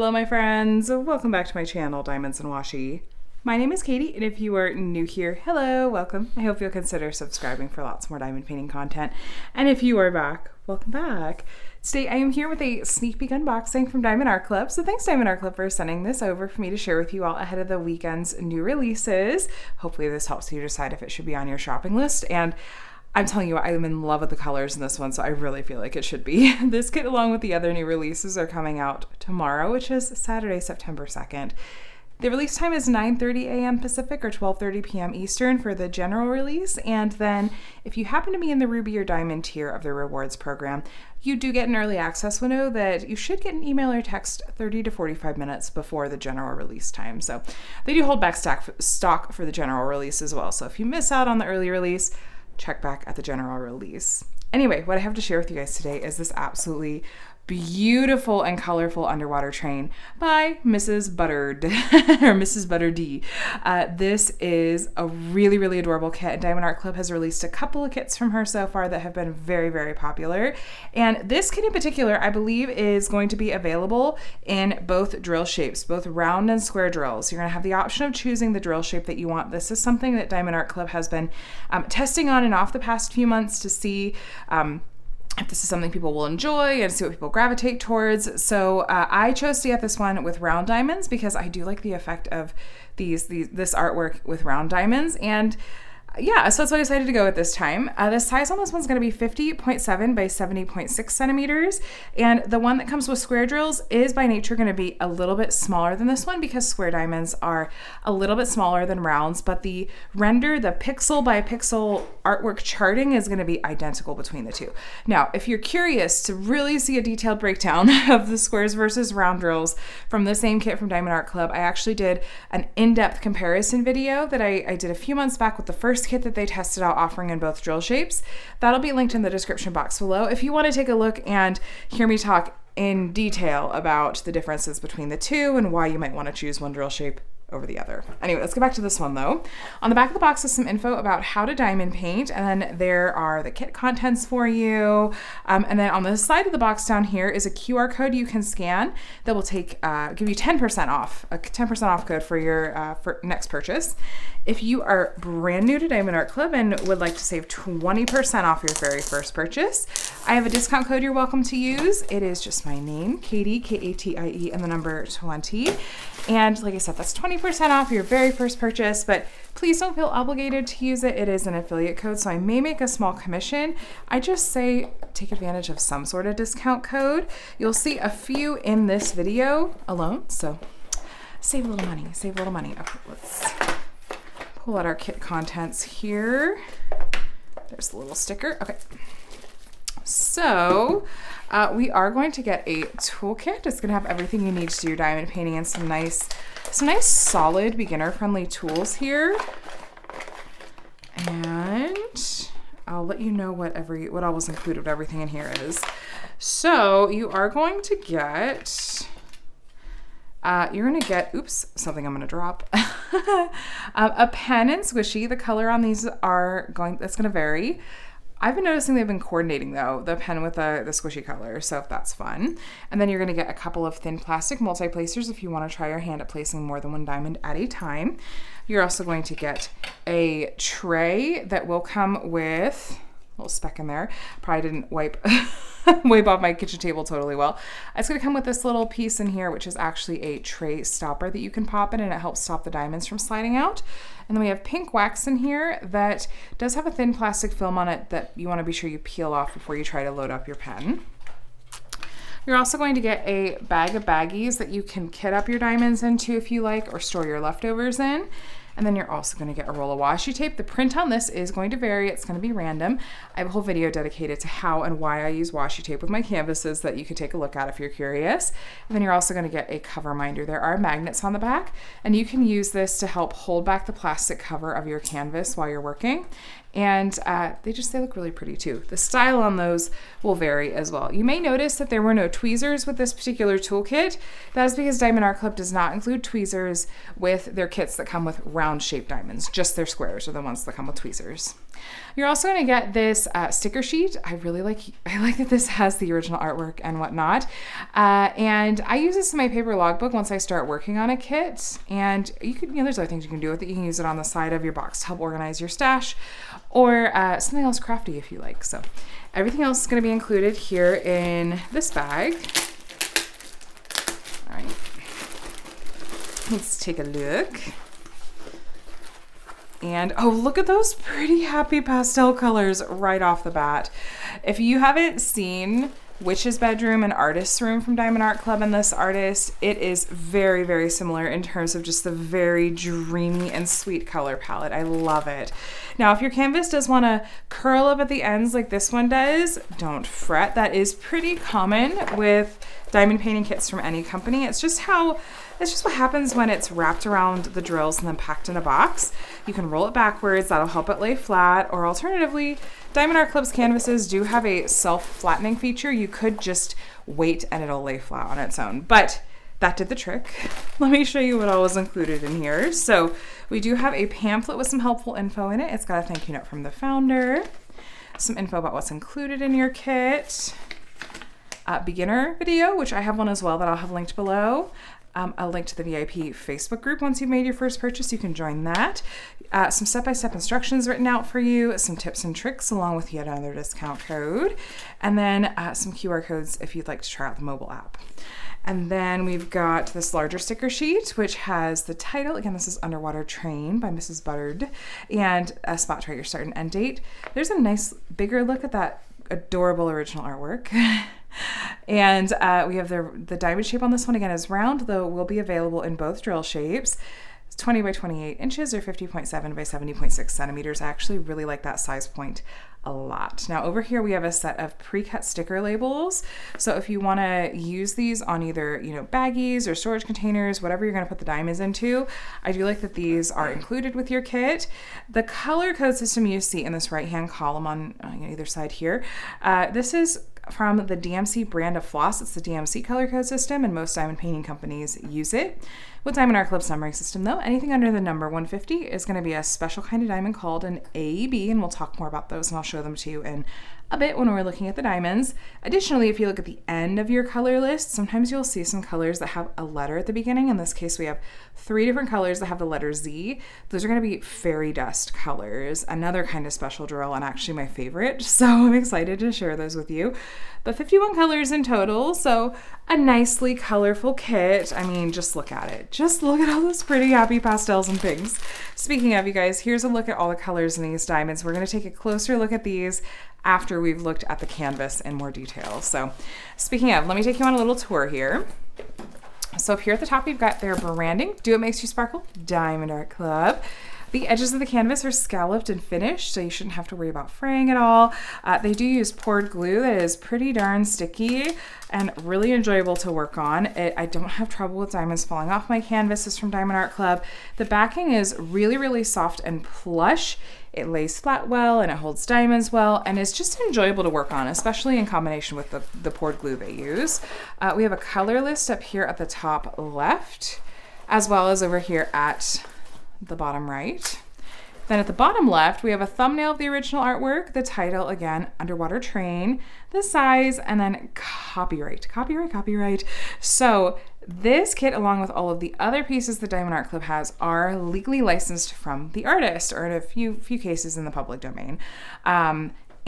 Hello my friends, welcome back to my channel, Diamonds and Washi. My name is Katie, and if you are new here, hello, welcome. I hope you'll consider subscribing for lots more diamond painting content. And if you are back, welcome back. Today I am here with a sneak peek unboxing from Diamond Art Club. So thanks Diamond Art Club for sending this over for me to share with you all ahead of the weekend's new releases. Hopefully this helps you decide if it should be on your shopping list. And I'm telling you, I'm in love with the colors in this one, so I really feel like it should be. This kit, along with the other new releases, are coming out tomorrow, which is Saturday, September 2nd. The release time is 9:30 a.m. Pacific or 12:30 p.m. Eastern for the general release. And then if you happen to be in the Ruby or Diamond tier of the rewards program, you do get an early access window that you should get an email or text 30 to 45 minutes before the general release time. So they do hold back stock for the general release as well. So if you miss out on the early release, check back at the general release. Anyway, what I have to share with you guys today is this absolutely beautiful and colorful underwater train by MrsButterD or MrsButterD. This is a really, really adorable kit. Diamond Art Club has released a couple of kits from her so far that have been very, very popular. And this kit in particular, I believe, is going to be available in both drill shapes, both round and square drills. You're going to have the option of choosing the drill shape that you want. This is something that Diamond Art Club has been testing on and off the past few months to see if this is something people will enjoy and see what people gravitate towards. So I chose to get this one with round diamonds because I do like the effect of this artwork with round diamonds. And yeah, so that's what I decided to go with this time. The size on this one's going to be 50.7 by 70.6 centimeters. And the one that comes with square drills is by nature going to be a little bit smaller than this one because square diamonds are a little bit smaller than rounds, but the render, the pixel by pixel artwork charting is going to be identical between the two. Now, if you're curious to really see a detailed breakdown of the squares versus round drills from the same kit from Diamond Art Club, I actually did an in-depth comparison video that I did a few months back with the first kit that they tested out offering in both drill shapes. That'll be linked in the description box below if you want to take a look and hear me talk in detail about the differences between the two and why you might want to choose one drill shape over the other. Anyway, let's get back to this one though. On the back of the box is some info about how to diamond paint, and then there are the kit contents for you. And then on the side of the box down here is a QR code you can scan that will give you 10% off, a 10% off code for your next purchase. If you are brand new to Diamond Art Club and would like to save 20% off your very first purchase, I have a discount code you're welcome to use. It is just my name, Katie, K-A-T-I-E, and the number 20. And like I said, that's 20% off your very first purchase, but please don't feel obligated to use it. It is an affiliate code, so I may make a small commission. I just say take advantage of some sort of discount code. You'll see a few in this video alone, so save a little money, save a little money. Okay, let's pull out our kit contents here. There's the little sticker. Okay. So we are going to get a toolkit. It's going to have everything you need to do your diamond painting and some nice solid beginner-friendly tools here. And I'll let you know what all was included, what everything in here is. So you are going to get oops, something I'm gonna drop. A pen and squishy. The color on these that's gonna vary. I've been noticing they've been coordinating though, the pen with the squishy color, so if that's fun. And then you're gonna get a couple of thin plastic multi-placers if you wanna try your hand at placing more than one diamond at a time. You're also going to get a tray that will come with a little speck in there. Probably didn't wipe off my kitchen table totally well. It's going to come with this little piece in here, which is actually a tray stopper that you can pop in, and it helps stop the diamonds from sliding out. And then we have pink wax in here that does have a thin plastic film on it that you want to be sure you peel off before you try to load up your pen. You're also going to get a bag of baggies that you can kit up your diamonds into if you like, or store your leftovers in. And then you're also going to get a roll of washi tape. The print on this is going to vary. It's going to be random. I have a whole video dedicated to how and why I use washi tape with my canvases that you can take a look at if you're curious. And then you're also going to get a cover minder. There are magnets on the back, and you can use this to help hold back the plastic cover of your canvas while you're working. And they look really pretty too. The style on those will vary as well. You may notice that there were no tweezers with this particular toolkit. That is because Diamond Art Club does not include tweezers with their kits that come with round shaped diamonds. Just their squares are the ones that come with tweezers. You're also going to get this sticker sheet. I like that this has the original artwork and whatnot. And I use this in my paper logbook once I start working on a kit. And you could, there's other things you can do with it. You can use it on the side of your box to help organize your stash, or something else crafty if you like. So everything else is going to be included here in this bag. All right, let's take a look. And oh, look at those pretty happy pastel colors right off the bat. If you haven't seen Witch's Bedroom and Artist's Room from Diamond Art Club and this artist, it is very, very similar in terms of just the very dreamy and sweet color palette. I love it. Now, if your canvas does want to curl up at the ends like this one does, don't fret. That is pretty common with diamond painting kits from any company. It's just what happens when it's wrapped around the drills and then packed in a box. You can roll it backwards. That'll help it lay flat. Or alternatively, Diamond Art Club's canvases do have a self-flattening feature. You could just wait and it'll lay flat on its own. But that did the trick. Let me show you what all was included in here. So we do have a pamphlet with some helpful info in it. It's got a thank you note from the founder, some info about what's included in your kit, a beginner video, which I have one as well that I'll have linked below. A link to the VIP Facebook group. Once you've made your first purchase, you can join that. Some step-by-step instructions written out for you, some tips and tricks along with yet another discount code, and then some QR codes if you'd like to try out the mobile app. And then we've got this larger sticker sheet, which has the title. Again, this is Underwater Train by MrsButterD, and a spot to write your start and end date. There's a nice bigger look at that adorable original artwork. And we have the diamond shape on this one, again, is round, though will be available in both drill shapes. It's 20 by 28 inches or 50.7 by 70.6 centimeters. I actually really like that size point a lot. Now over here we have a set of pre-cut sticker labels. So if you want to use these on either, baggies or storage containers, whatever you're going to put the diamonds into, I do like that these are included with your kit. The color code system you see in this right-hand column on either side here, this is from the DMC brand of floss. It's the DMC color code system, and most diamond painting companies use it. With Diamond Art Club's numbering system, though, anything under the number 150 is going to be a special kind of diamond called an AB, and we'll talk more about those, and I'll show them to you in a bit when we're looking at the diamonds. Additionally, if you look at the end of your color list, sometimes you'll see some colors that have a letter at the beginning. In this case, we have 3 different colors that have the letter Z. Those are going to be fairy dust colors, another kind of special drill, and actually my favorite, so I'm excited to share those with you. But 51 colors in total, so a nicely colorful kit. I mean, just look at it. Just look at all those pretty happy pastels and pinks. Speaking of, you guys, here's a look at all the colors in these diamonds. We're going to take a closer look at these after we've looked at the canvas in more detail. So speaking of, let me take you on a little tour here. So up here at the top, you've got their branding. Do It Makes You Sparkle, Diamond Art Club. The edges of the canvas are scalloped and finished, so you shouldn't have to worry about fraying at all. They do use poured glue that is pretty darn sticky and really enjoyable to work on. I don't have trouble with diamonds falling off my canvas. This is from Diamond Art Club. The backing is really, really soft and plush. It lays flat well and it holds diamonds well, and it's just enjoyable to work on, especially in combination with the poured glue they use. We have a color list up here at the top left, as well as over here at the bottom right. Then at the bottom left, we have a thumbnail of the original artwork, the title, again, Underwater Train, the size, and then copyright. So this kit, along with all of the other pieces the Diamond Art Club has, are legally licensed from the artist, or in a few cases in the public domain.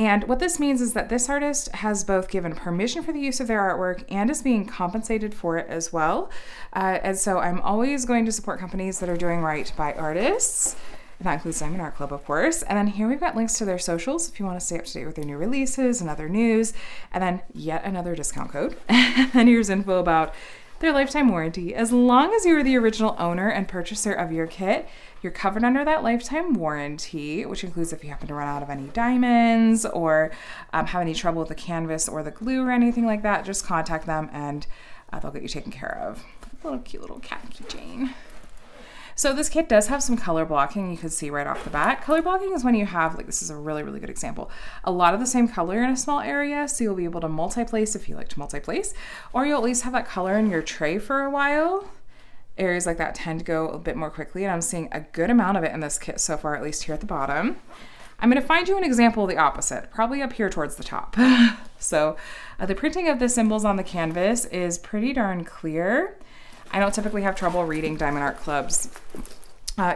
And what this means is that this artist has both given permission for the use of their artwork and is being compensated for it as well. And so I'm always going to support companies that are doing right by artists. And that includes Diamond Art Club, of course. And then here we've got links to their socials if you want to stay up to date with their new releases and other news. And then yet another discount code. And here's info about their lifetime warranty. As long as you are the original owner and purchaser of your kit, you're covered under that lifetime warranty, which includes if you happen to run out of any diamonds or have any trouble with the canvas or the glue or anything like that, just contact them and they'll get you taken care of. Cute little cat keychain. So this kit does have some color blocking. You can see right off the bat. Color blocking is when you have, like, this is a really, really good example, a lot of the same color in a small area. So you'll be able to multi-place if you like to multi-place, or you'll at least have that color in your tray for a while. Areas like that tend to go a bit more quickly, and I'm seeing a good amount of it in this kit so far, at least here at the bottom. I'm going to find you an example of the opposite, probably up here towards the top. So the printing of the symbols on the canvas is pretty darn clear. I don't typically have trouble reading Diamond Art Club's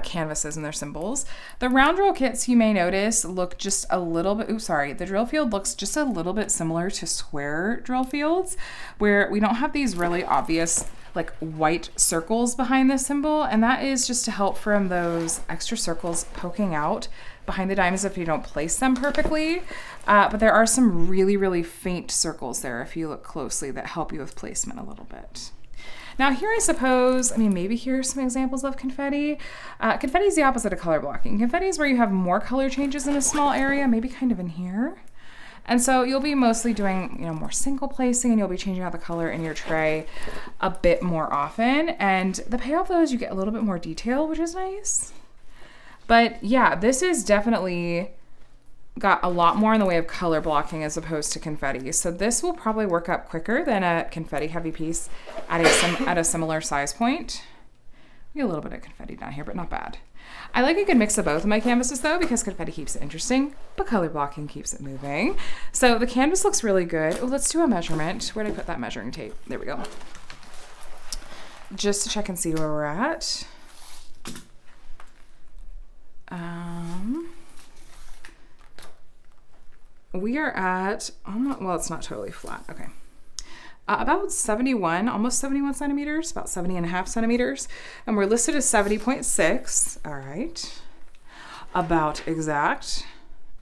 canvases and their symbols. The round drill kits, you may notice, look just a little bit, the drill field looks just a little bit similar to square drill fields, where we don't have these really obvious like white circles behind the symbol, and that is just to help from those extra circles poking out behind the diamonds if you don't place them perfectly. But there are some really, really faint circles there if you look closely that help you with placement a little bit. Now here I suppose, maybe here's some examples of confetti. Confetti is the opposite of color blocking. Confetti is where you have more color changes in a small area, maybe kind of in here. And so you'll be mostly doing, more single placing, and you'll be changing out the color in your tray a bit more often. And the payoff though is you get a little bit more detail, which is nice. But yeah, this is definitely got a lot more in the way of color blocking as opposed to confetti. So this will probably work up quicker than a confetti heavy piece at a similar size point. We get a little bit of confetti down here, but not bad. I like a good mix of both of my canvases though, because confetti keeps it interesting, but color blocking keeps it moving. So the canvas looks really good. Oh, let's do a measurement. Where did I put that measuring tape? There we go. Just to check and see where we're at. We are at, well, it's not totally flat. Okay. About 71, almost 71 centimeters, about 70.5 centimeters. And we're listed as 70.6. All right. About exact.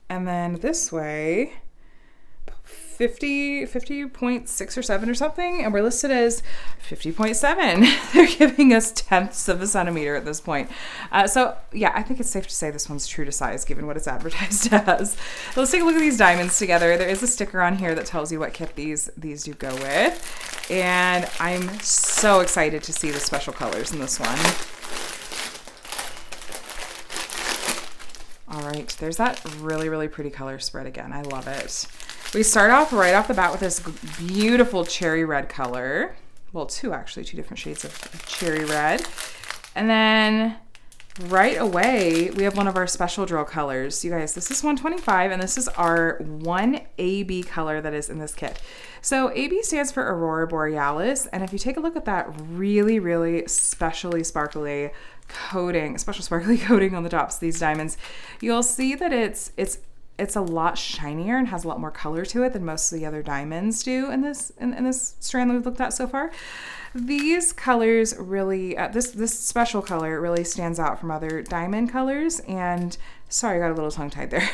And then this way, 50.6 or 7 or something. And we're listed as 50.7. They're giving us tenths of a centimeter at this point. So yeah, I think it's safe to say this one's true to size given what it's advertised as. Let's take a look at these diamonds together. There is a sticker on here that tells you what kit these do go with. And I'm so excited to see the special colors in this one. All right, there's that really, really pretty color spread again. I love it. We start off right off the bat with this beautiful cherry red color. Well, two different shades of cherry red. And then right away, we have one of our special drill colors. You guys, this is 125, and this is our 1AB color that is in this kit. So AB stands for Aurora Borealis, and if you take a look at that really, really special sparkly coating on the tops of these diamonds, you'll see that it's a lot shinier and has a lot more color to it than most of the other diamonds do in this strand that we've looked at so far. These colors really, this special color really stands out from other diamond colors, and sorry, I got a little tongue-tied there.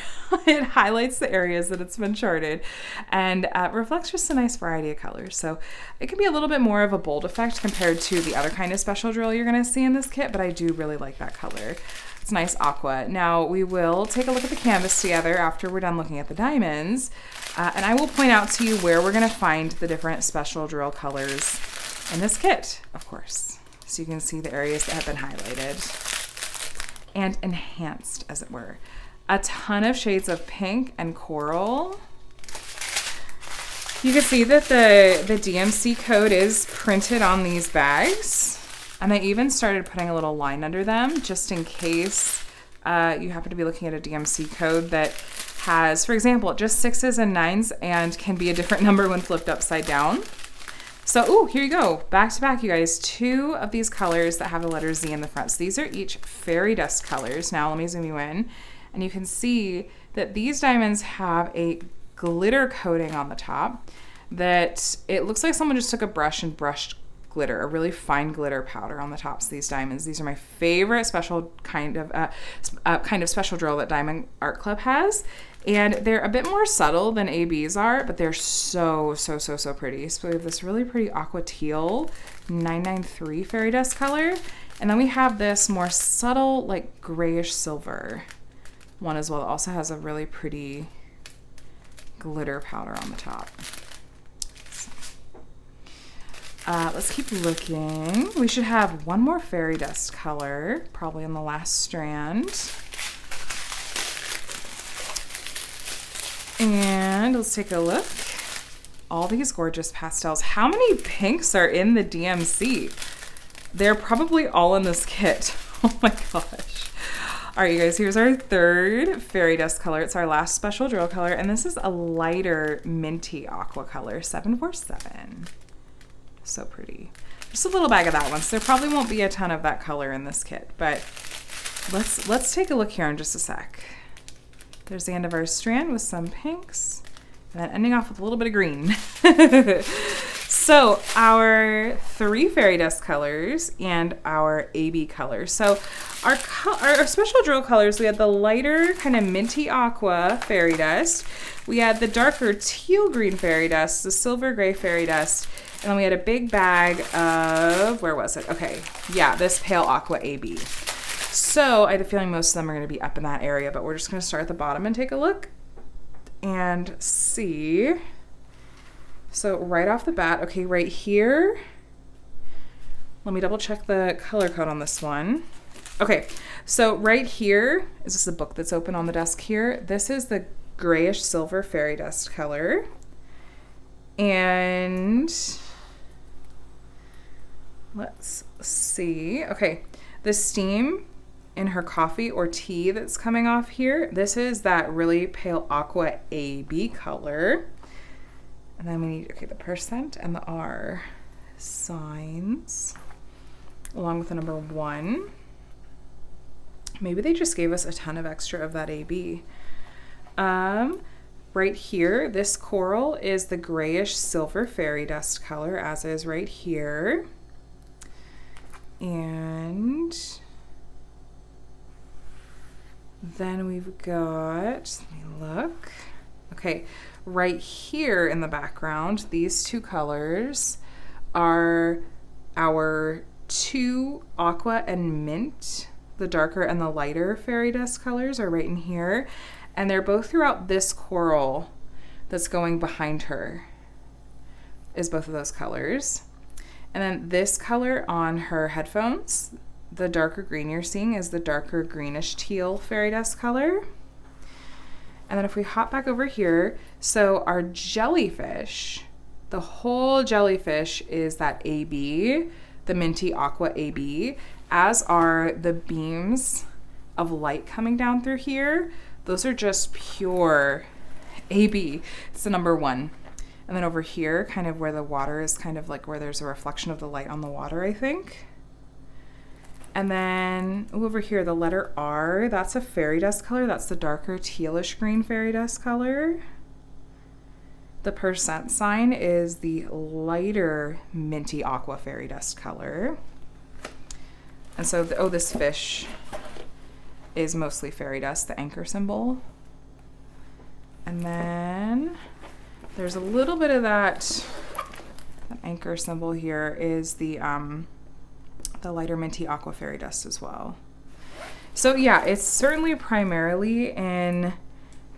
It highlights the areas that it's been charted and reflects just a nice variety of colors. So it can be a little bit more of a bold effect compared to the other kind of special drill you're gonna see in this kit, but I do really like that color. It's nice aqua. Now we will take a look at the canvas together after we're done looking at the diamonds, and I will point out to you where we're gonna find the different special drill colors in this kit, of course, so you can see the areas that have been highlighted and enhanced, as it were. A ton of shades of pink and coral. You can see that the DMC code is printed on these bags, and they even started putting a little line under them just in case you happen to be looking at a DMC code that has, for example, just 6s and 9s and can be a different number when flipped upside down. So, here you go. Back to back, you guys. 2 of these colors that have the letter Z in the front. So these are each fairy dust colors. Now let me zoom you in. And you can see that these diamonds have a glitter coating on the top that it looks like someone just took a brush and brushed glitter, a really fine glitter powder on the tops of these diamonds. These are my favorite special kind of special drill that Diamond Art Club has. And they're a bit more subtle than ABs are, but they're so pretty. So we have this really pretty aqua teal 993 fairy dust color. And then we have this more subtle, like grayish silver one as well. It also has a really pretty glitter powder on the top. Let's keep looking. We should have one more fairy dust color, probably on the last strand. And let's take a look. All these gorgeous pastels. How many pinks are in the DMC? They're probably all in this kit. Oh my gosh. All right, you guys, here's our third fairy dust color. It's our last special drill color, and this is a lighter minty aqua color, 747. So pretty. Just a little bag of that one, so there probably won't be a ton of that color in this kit, but let's take a look here in just a sec. There's the end of our strand with some pinks, and then ending off with a little bit of green. So our 3 fairy dust colors and our AB color. So our special drill colors, we had the lighter kind of minty aqua fairy dust. We had the darker teal green fairy dust, the silver gray fairy dust, and then we had a big bag of, where was it? Okay, yeah, this pale aqua AB. So I had a feeling most of them are going to be up in that area, but we're just going to start at the bottom and take a look and see. So right off the bat, okay, right here, let me double check the color code on this one. Okay, so right here, is this the book that's open on the desk here? This is the grayish silver fairy dust color. And let's see. Okay, the steam in her coffee or tea that's coming off here, this is that really pale aqua AB color. And then we need, okay, the percent and the R signs along with the number 1. Maybe they just gave us a ton of extra of that AB. Right here, this coral is the grayish silver fairy dust color, as is right here. And then we've got, let me look. Okay, right here in the background, these 2 colors are our 2 aqua and mint. The darker and the lighter fairy dust colors are right in here. And they're both throughout this coral that's going behind her, is both of those colors. And then this color on her headphones, the darker green you're seeing is the darker greenish teal fairy dust color. And then if we hop back over here, so our jellyfish, the whole jellyfish is that AB, the minty aqua AB, as are the beams of light coming down through here. Those are just pure AB. It's the number 1. And then over here, kind of where the water is, kind of like where there's a reflection of the light on the water, I think. And then over here, the letter R, that's a fairy dust color. That's the darker tealish green fairy dust color. The percent sign is the lighter minty aqua fairy dust color. And so, this fish is mostly fairy dust, the anchor symbol. And then there's a little bit of that anchor symbol here is the lighter minty aqua fairy dust as well. So yeah, it's certainly primarily in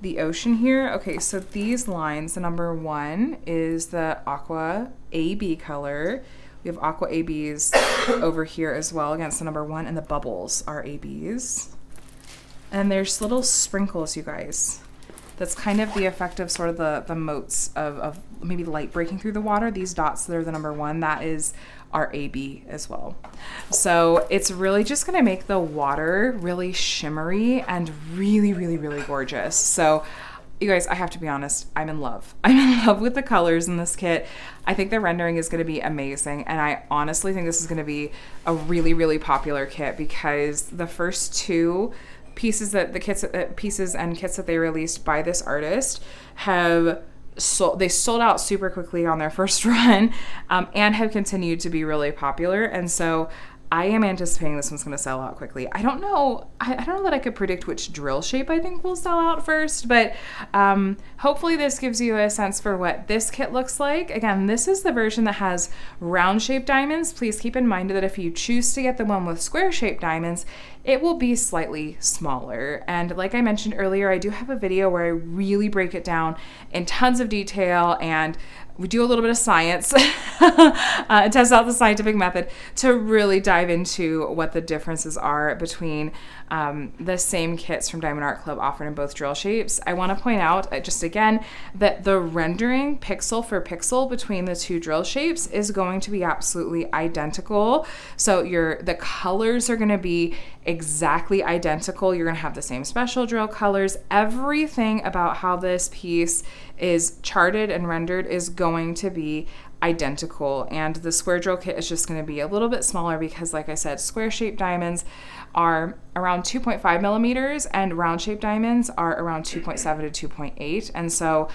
the ocean here. Okay, so these lines, the number 1 is the aqua AB color. We have aqua ABs over here as well against the number 1, and the bubbles are ABs. And there's little sprinkles, you guys. That's kind of the effect of sort of the motes of maybe light breaking through the water. These dots that are the number 1, that is our AB as well. So it's really just gonna make the water really shimmery and really, really, really gorgeous. So you guys, I have to be honest, I'm in love. I'm in love with the colors in this kit. I think the rendering is gonna be amazing. And I honestly think this is gonna be a really, really popular kit because the first 2 pieces and kits that they released by this artist have sold out super quickly on their first run, and have continued to be really popular. And so I am anticipating this one's going to sell out quickly. I don't know that I could predict which drill shape I think will sell out first, but hopefully this gives you a sense for what this kit looks like. Again, this is the version that has round shaped diamonds. Please keep in mind that if you choose to get the one with square shaped diamonds, it will be slightly smaller. And like I mentioned earlier, I do have a video where I really break it down in tons of detail and we do a little bit of science, test out the scientific method to really dive into what the differences are between the same kits from Diamond Art Club offered in both drill shapes. I want to point out just again that the rendering pixel for pixel between the two drill shapes is going to be absolutely identical. So the colors are going to be exactly identical. You're going to have the same special drill colors. Everything about how this piece is charted and rendered is going to be identical, and the square drill kit is just going to be a little bit smaller because, like I said, square shaped diamonds are around 2.5 millimeters and round shaped diamonds are around 2.7 to 2.8, and so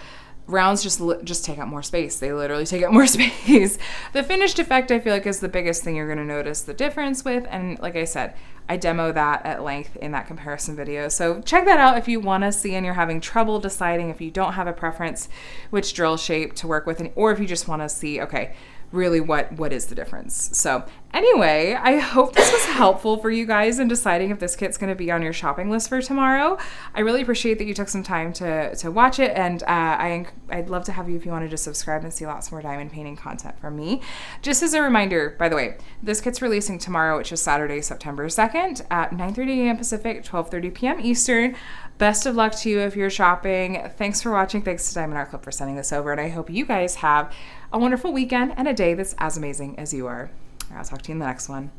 rounds just take up more space. They literally take up more space. The finished effect, I feel like, is the biggest thing you're going to notice the difference with, and like I said, I demo that at length in that comparison video. So check that out if you want to see and you're having trouble deciding, if you don't have a preference which drill shape to work with, or if you just want to see, okay, really what is the difference. So anyway, I hope this was helpful for you guys in deciding if this kit's going to be on your shopping list for tomorrow. I really appreciate that you took some time to watch it, and I'd love to have you if you wanted to subscribe and see lots more diamond painting content from me. Just as a reminder, by the way, this kit's releasing tomorrow, which is Saturday, September 2nd at 9:30 a.m. Pacific, 12:30 p.m. Eastern. Best of luck to you if you're shopping. Thanks for watching. Thanks to Diamond Art Club for sending this over, and I hope you guys have a wonderful weekend and a day that's as amazing as you are. I'll talk to you in the next one.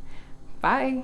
Bye.